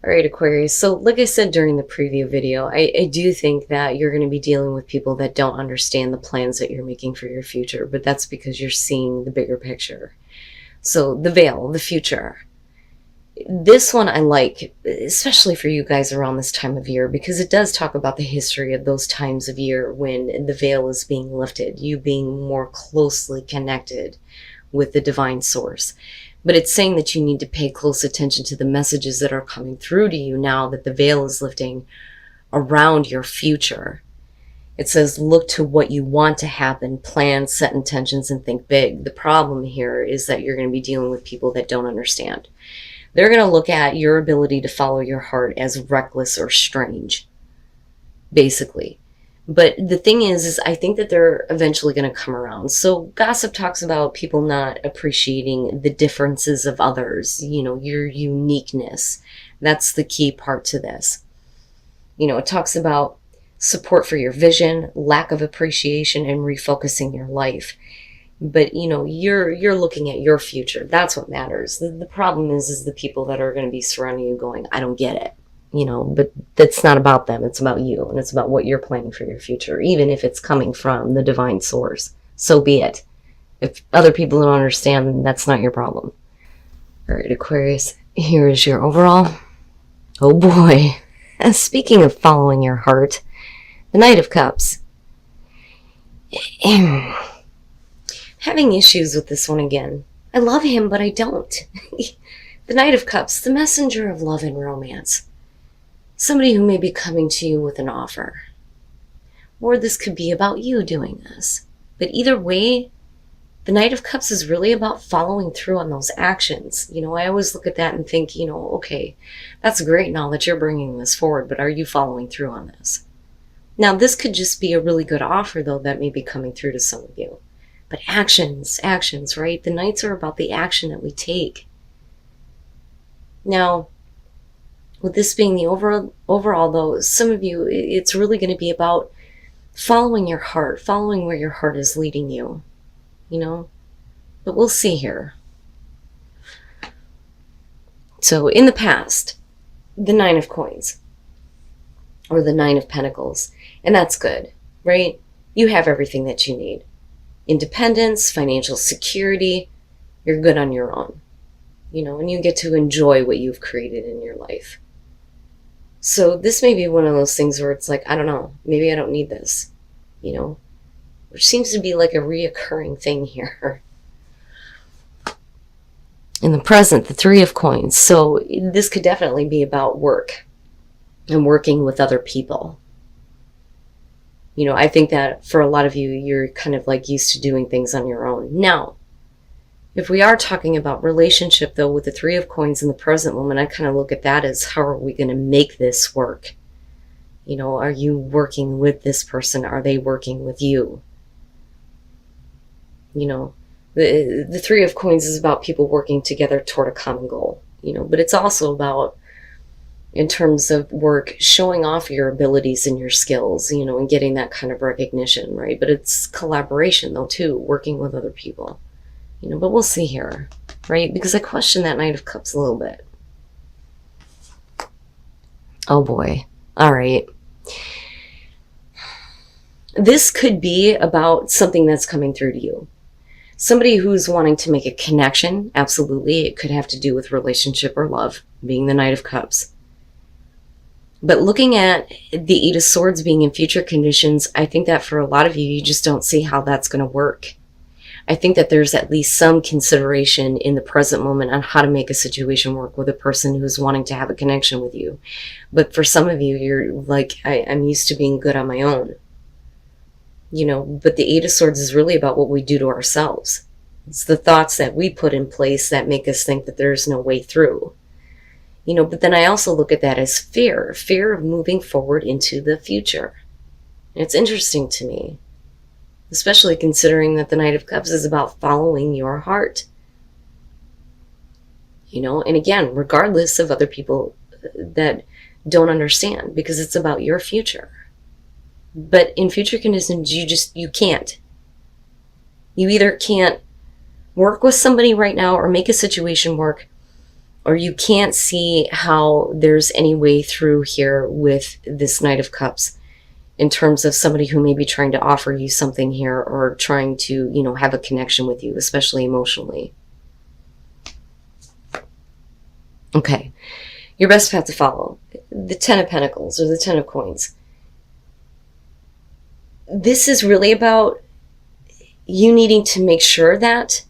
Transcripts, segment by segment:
All right, Aquarius. So, like I said during the preview video, I do think that you're going to be dealing with people that don't understand the plans that you're making for your future, but that's because you're seeing the bigger picture. So, the veil, the future. This one I like, especially for you guys around this time of year, because it does talk about the history of those times of year when the veil is being lifted, you being more closely connected with the divine source. But it's saying that you need to pay close attention to the messages that are coming through to you now that the veil is lifting around your future. It says, look to what you want to happen, plan, set intentions, and think big. The problem here is that you're going to be dealing with people that don't understand. They're going to look at your ability to follow your heart as reckless or strange, basically. But the thing is I think that they're eventually going to come around. So gossip talks about people not appreciating the differences of others, your uniqueness. That's the key part to this. It talks about support for your vision, lack of appreciation, and refocusing your life. But you're looking at your future. That's what matters. The problem is the people that are going to be surrounding you going, I don't get it. But that's not about them. It's about you, and it's about what you're planning for your future, even if it's coming from the divine source. So be it. If other people don't understand, then that's not your problem. All right, Aquarius, here is your overall. Oh boy. And speaking of following your heart, the Knight of Cups. Having issues with this one again. I love him, but I don't. The Knight of Cups, the messenger of love and romance. Somebody who may be coming to you with an offer. Or this could be about you doing this. But either way, the Knight of Cups is really about following through on those actions. I always look at that and think, okay, that's great now that you're bringing this forward, but are you following through on this? Now, this could just be a really good offer, though, that may be coming through to some of you. But actions, right? The Knights are about the action that we take. Now, with this being the overall, though, some of you, it's really going to be about following your heart, following where your heart is leading you, But we'll see here. So in the past, the Nine of Coins, or the Nine of Pentacles, and that's good, right? You have everything that you need. Independence, financial security, you're good on your own, and you get to enjoy what you've created in your life. So this may be one of those things where it's like, I don't know, maybe I don't need this, which seems to be like a reoccurring thing here. In the present, the Three of Coins. So this could definitely be about work and working with other people. I think that for a lot of you, you're kind of like used to doing things on your own. Now, if we are talking about relationship, though, with the Three of Coins in the present moment, I kind of look at that as, how are we going to make this work? Are you working with this person? Are they working with you? The Three of Coins is about people working together toward a common goal, but it's also about, in terms of work, showing off your abilities and your skills, and getting that kind of recognition, right? But it's collaboration, though, too, working with other people. But we'll see here, right? Because I question that Knight of Cups a little bit. Oh boy. All right. This could be about something that's coming through to you. Somebody who's wanting to make a connection, absolutely. It could have to do with relationship or love, being the Knight of Cups. But looking at the Eight of Swords being in future conditions, I think that for a lot of you, you just don't see how that's going to work. I think that there's at least some consideration in the present moment on how to make a situation work with a person who's wanting to have a connection with you. But for some of you, you're like, I'm used to being good on my own. But the Eight of Swords is really about what we do to ourselves. It's the thoughts that we put in place that make us think that there's no way through. But then I also look at that as fear of moving forward into the future. And it's interesting to me, especially considering that the Knight of Cups is about following your heart. And again, regardless of other people that don't understand, because it's about your future. But in future conditions, you can't. You either can't work with somebody right now or make a situation work, or you can't see how there's any way through here with this Knight of Cups in terms of somebody who may be trying to offer you something here or trying to, you know, have a connection with you, especially emotionally. Okay, your best path to follow. The Ten of Pentacles or the Ten of Coins. This is really about you needing to make sure that,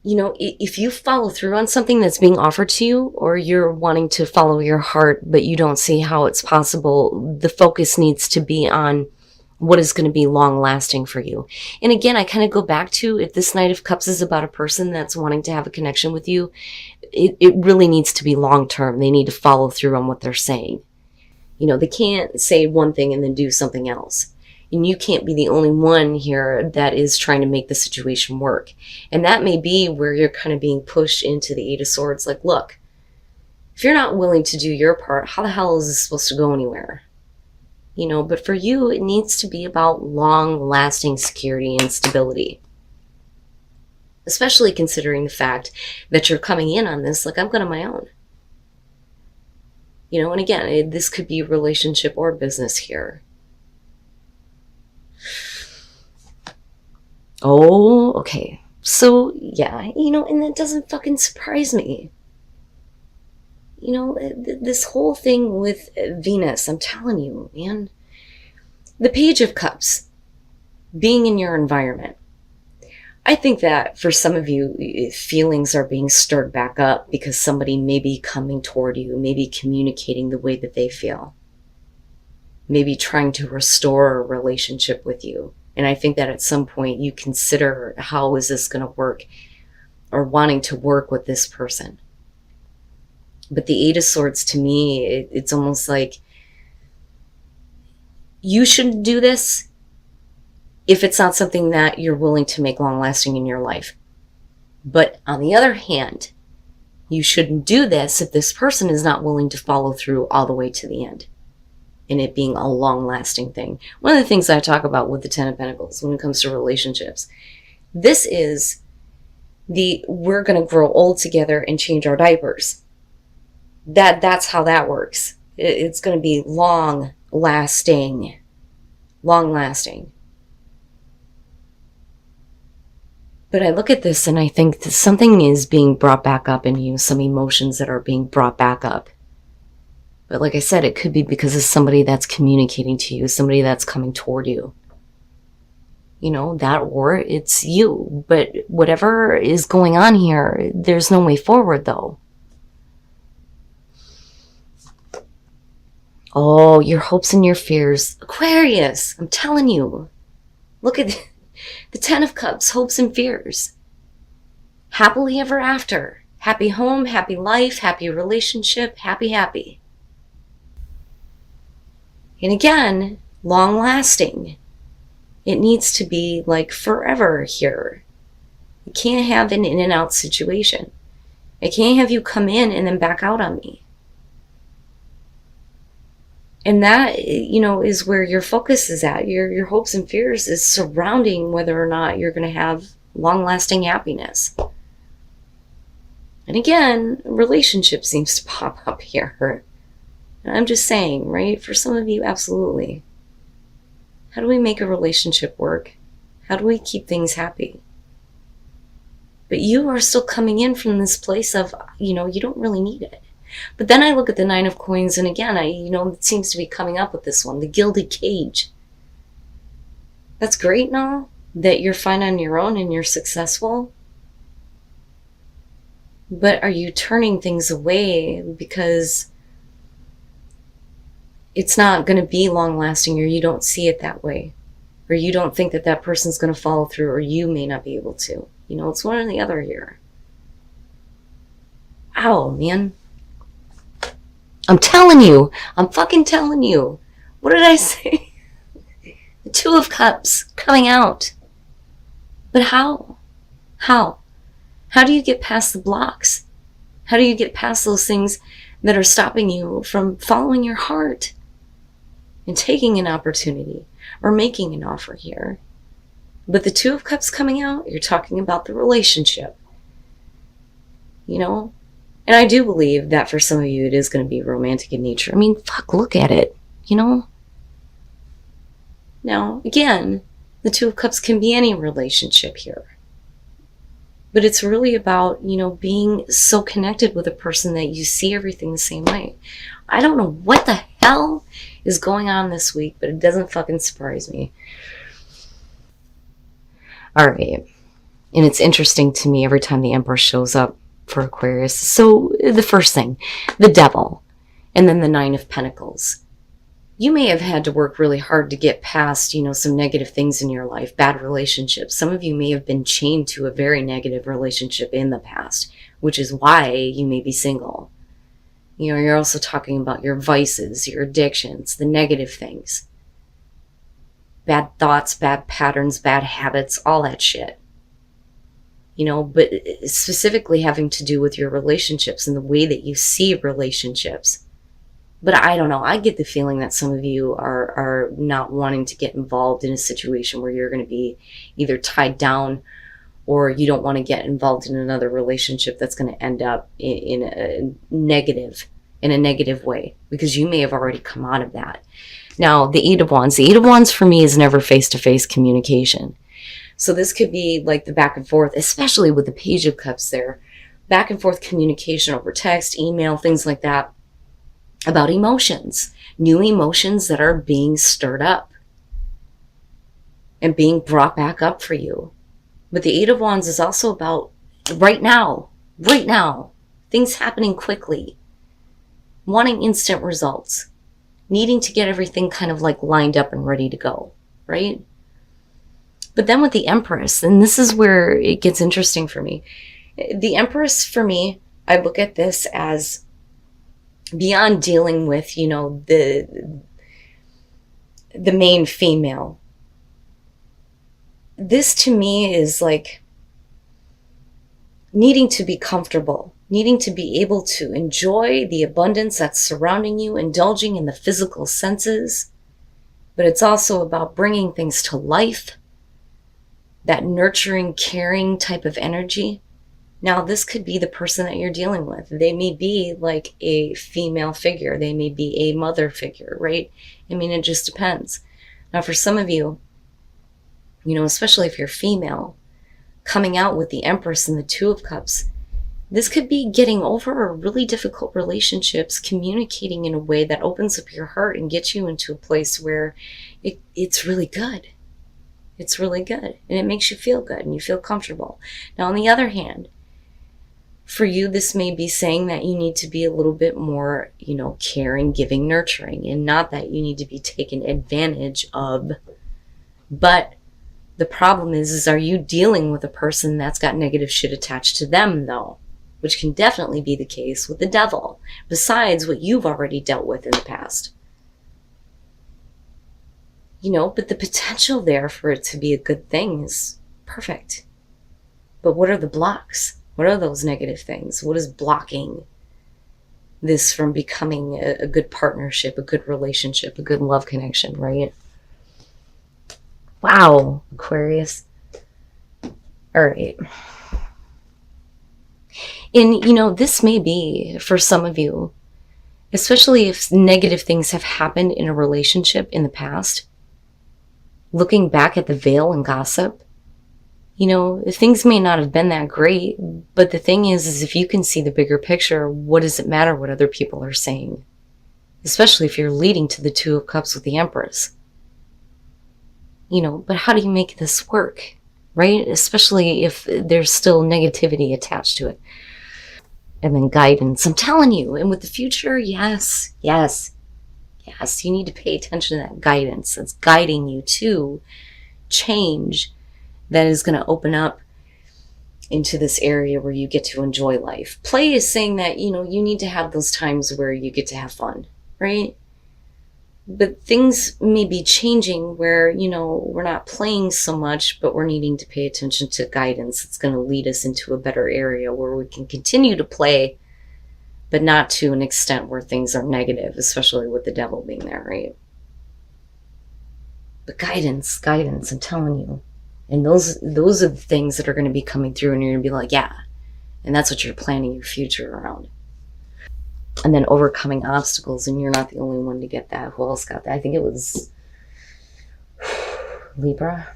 you know, if you follow through on something that's being offered to you, or you're wanting to follow your heart, but you don't see how it's possible, the focus needs to be on what is going to be long lasting for you. And again, I kind of go back to, if this Knight of Cups is about a person that's wanting to have a connection with you, it really needs to be long term. They need to follow through on what they're saying. You know, they can't say one thing and then do something else. And you can't be the only one here that is trying to make the situation work. And that may be where you're kind of being pushed into the Eight of Swords. Like, look, if you're not willing to do your part, how the hell is this supposed to go anywhere? You know, but for you, it needs to be about long-lasting security and stability. Especially considering the fact that you're coming in on this like, I'm good on my own. You know, and again, this could be a relationship or business here. Oh, okay. So, yeah, you know, and that doesn't fucking surprise me. You know, this whole thing with Venus, I'm telling you, man. The Page of Cups, being in your environment. I think that for some of you, feelings are being stirred back up because somebody may be coming toward you, maybe communicating the way that they feel. Maybe trying to restore a relationship with you. And I think that at some point you consider, how is this going to work, or wanting to work with this person. But the Eight of Swords, to me, it's almost like you shouldn't do this if it's not something that you're willing to make long lasting in your life. But on the other hand, you shouldn't do this if this person is not willing to follow through all the way to the end, and it being a long lasting thing. One of the things I talk about with the Ten of Pentacles when it comes to relationships, this is we're going to grow old together and change our diapers. That's how that works. It's going to be long lasting. But I look at this and I think that something is being brought back up in you, some emotions that are being brought back up. But like I said, it could be because of somebody that's communicating to you, somebody that's coming toward you. You know, that, or it's you. But whatever is going on here, there's no way forward though. Oh, your hopes and your fears. Aquarius, I'm telling you. Look at the Ten of Cups, hopes and fears. Happily ever after. Happy home, happy life, happy relationship, happy. And again, long lasting. It needs to be like forever here. You can't have an in and out situation. I can't have you come in and then back out on me. And that, you know, is where your focus is at. Your hopes and fears is surrounding whether or not you're going to have long-lasting happiness. And again, relationship seems to pop up here. And I'm just saying, right? For some of you, absolutely. How do we make a relationship work? How do we keep things happy? But you are still coming in from this place of, you know, you don't really need it. But then I look at the Nine of Coins, and again, it seems to be coming up with this one, the Gilded Cage. That's great and all, that you're fine on your own and you're successful. But are you turning things away because it's not going to be long lasting, or you don't see it that way, or you don't think that that person's going to follow through, or you may not be able to? You know, it's one or the other here. Ow, man. I'm telling you. I'm fucking telling you. What did I say? The Two of Cups coming out. But how? How? How do you get past the blocks? How do you get past those things that are stopping you from following your heart and taking an opportunity or making an offer here? But the Two of Cups coming out, you're talking about the relationship. you know? And I do believe that for some of you, it is going to be romantic in nature. I mean, fuck, look at it, you know? Now, again, the Two of Cups can be any relationship here. But it's really about, being so connected with a person that you see everything the same way. I don't know what the hell is going on this week, but it doesn't fucking surprise me. All right. And it's interesting to me every time the Empress shows up for Aquarius. So the first thing, the Devil, and then the Nine of Pentacles. You may have had to work really hard to get past, some negative things in your life, bad relationships. Some of you may have been chained to a very negative relationship in the past, which is why you may be single. You're also talking about your vices, your addictions, the negative things. Bad thoughts, bad patterns, bad habits, all that shit. But specifically having to do with your relationships and the way that you see relationships. But I don't know. I get the feeling that some of you are not wanting to get involved in a situation where you're going to be either tied down or you don't want to get involved in another relationship that's going to end up in a negative way, because you may have already come out of that. Now, the Eight of Wands. The Eight of Wands for me is never face-to-face communication. So this could be like the back and forth, especially with the Page of Cups there. Back and forth communication over text, email, things like that. About emotions, new emotions that are being stirred up and being brought back up for you. But the Eight of Wands is also about right now, things happening quickly, wanting instant results, needing to get everything kind of like lined up and ready to go, right? But then with the Empress, and this is where it gets interesting for me. The Empress, for me, I look at this as beyond dealing with, the main female. This to me is like needing to be comfortable, needing to be able to enjoy the abundance that's surrounding you, indulging in the physical senses. But it's also about bringing things to life, that nurturing, caring type of energy. Now, this could be the person that you're dealing with. They may be like a female figure. They may be a mother figure, right? I mean, it just depends. Now, for some of you, especially if you're female, coming out with the Empress and the Two of Cups, this could be getting over really difficult relationships, communicating in a way that opens up your heart and gets you into a place where it's really good. It's really good. And it makes you feel good and you feel comfortable. Now, on the other hand, for you, this may be saying that you need to be a little bit more, caring, giving, nurturing, and not that you need to be taken advantage of. But the problem is are you dealing with a person that's got negative shit attached to them, though? Which can definitely be the case with the Devil, besides what you've already dealt with in the past. But the potential there for it to be a good thing is perfect. But what are the blocks? What are those negative things? What is blocking this from becoming a good partnership, a good relationship, a good love connection, right? Wow, Aquarius. All right. And, this may be for some of you, especially if negative things have happened in a relationship in the past, looking back at the veil and gossip, things may not have been that great, but the thing is if you can see the bigger picture, what does it matter what other people are saying? Especially if you're leading to the Two of Cups with the Empress. But how do you make this work, right? Especially if there's still negativity attached to it. And then guidance, I'm telling you. And with the future, yes, you need to pay attention to that guidance that's guiding you to change that is going to open up into this area where you get to enjoy life. Play is saying that, you need to have those times where you get to have fun, right? But things may be changing where, we're not playing so much, but we're needing to pay attention to guidance. It's going to lead us into a better area where we can continue to play, but not to an extent where things are negative, especially with the Devil being there, right? But guidance, I'm telling you. And those are the things that are going to be coming through, and you're going to be like, yeah, And that's what you're planning your future around. And then overcoming obstacles, and you're not the only one to get that. Who else got that? I think it was Libra.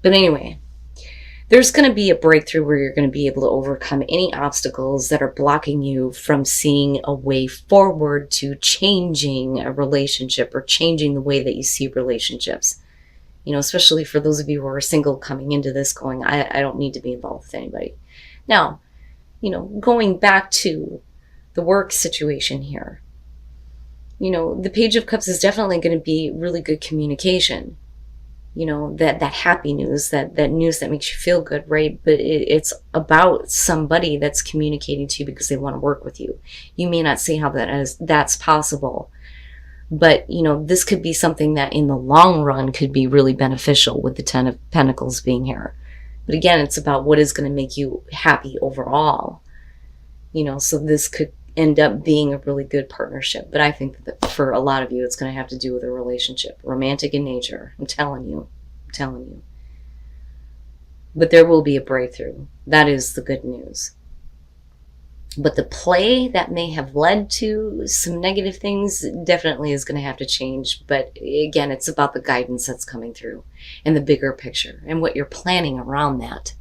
But anyway, there's going to be a breakthrough where you're going to be able to overcome any obstacles that are blocking you from seeing a way forward to changing a relationship or changing the way that you see relationships. You know, especially for those of you who are single coming into this going, I don't need to be involved with anybody. Now, you know, going back to the work situation here, you know, the Page of Cups is definitely going to be really good communication. You know, that happy news, that news that makes you feel good, right? But it's about somebody that's communicating to you because they want to work with you. You may not see how that's possible, but you know, this could be something that in the long run could be really beneficial with the Ten of Pentacles being here. But again, it's about what is going to make you happy overall. You know, so this could end up being a really good partnership. But I think that for a lot of you, it's going to have to do with a relationship. Romantic in nature. I'm telling you. I'm telling you. But there will be a breakthrough. That is the good news. But the play that may have led to some negative things definitely is going to have to change. But again, it's about the guidance that's coming through and the bigger picture and what you're planning around that.